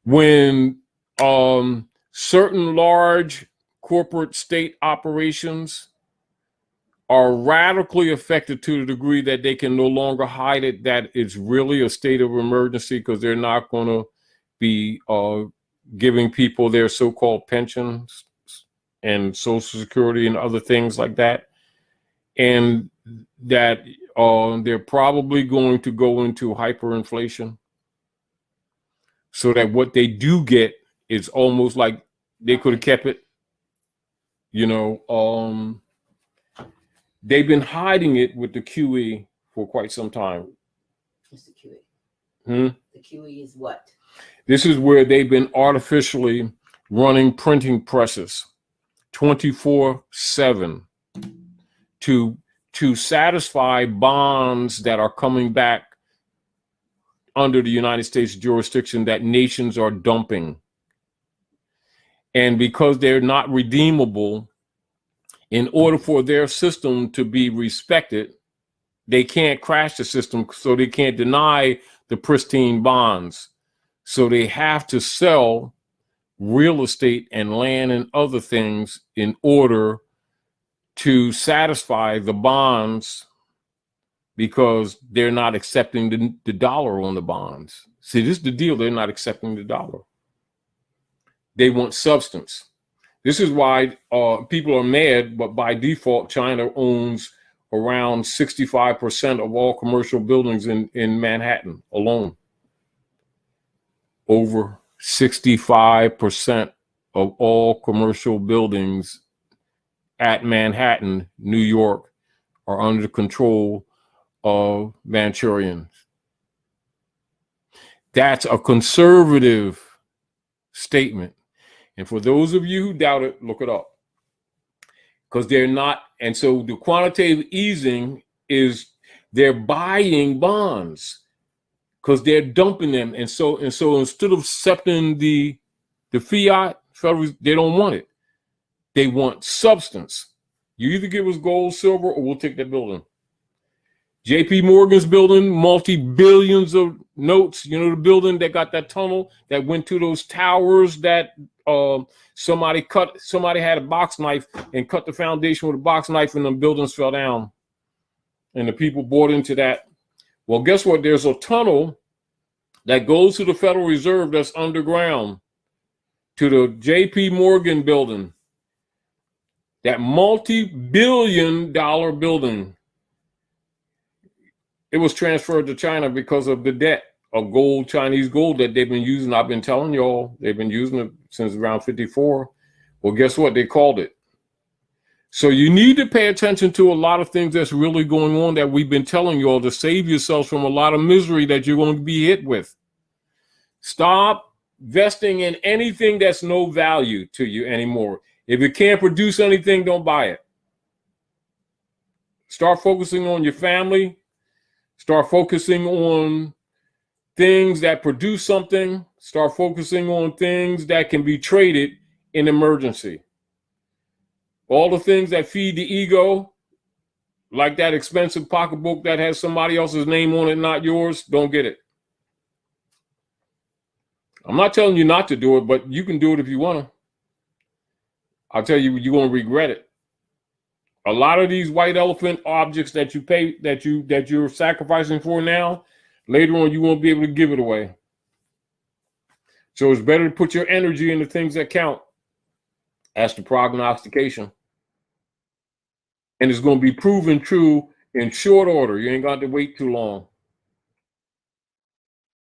when certain large corporate state operations are radically affected to the degree that they can no longer hide it, that it's really a state of emergency because they're not going to be giving people their so-called pensions and Social Security and other things like that. And that they're probably going to go into hyperinflation so that what they do get is almost like they could have kept it. You know, they've been hiding it with the QE for quite some time. What's the QE? The QE is what? This is where they've been artificially running printing presses 24/7 to satisfy bonds that are coming back under the United States jurisdiction that nations are dumping. And because they're not redeemable, in order for their system to be respected, they can't crash the system, so they can't deny the pristine bonds. So they have to sell real estate and land and other things in order to satisfy the bonds, because they're not accepting the dollar on the bonds. See, this is the deal. They're not accepting the dollar. They want substance. This is why people are mad, but by default, China owns around 65% of all commercial buildings in Manhattan alone. Over 65% of all commercial buildings at Manhattan, New York, are under the control of Manchurians. That's a conservative statement. And for those of you who doubt it, look it up. Because they're not, and so the quantitative easing is they're buying bonds because they're dumping them. And so instead of accepting the fiat, federal, they don't want it. They want substance. You either give us gold, silver, or we'll take that building. JP Morgan's building, multi-billions of notes, you know, the building that got that tunnel that went to those towers that somebody had a box knife and cut the foundation with a box knife, and the buildings fell down. And the people bought into that. Well, guess what? There's a tunnel that goes to the Federal Reserve that's underground to the JP Morgan building. That multi-billion-dollar building. It was transferred to China because of the debt of gold, Chinese gold that they've been using. I've been telling y'all, they've been using it since around 54. Well, guess what? They called it. So you need to pay attention to a lot of things that's really going on that we've been telling y'all to save yourselves from a lot of misery that you're going to be hit with. Stop investing in anything that's no value to you anymore. If it can't produce anything, don't buy it. Start focusing on your family. Start focusing on things that produce something. Start focusing on things that can be traded in emergency. All the things that feed the ego, like that expensive pocketbook that has somebody else's name on it, not yours, don't get it. I'm not telling you not to do it, but you can do it if you want to. I'll tell you, you're going to regret it. A lot of these white elephant objects that you pay, that you're sacrificing for now, later on you won't be able to give it away. So it's better to put your energy into things that count. That's the prognostication. And it's going to be proven true in short order. You ain't got to wait too long.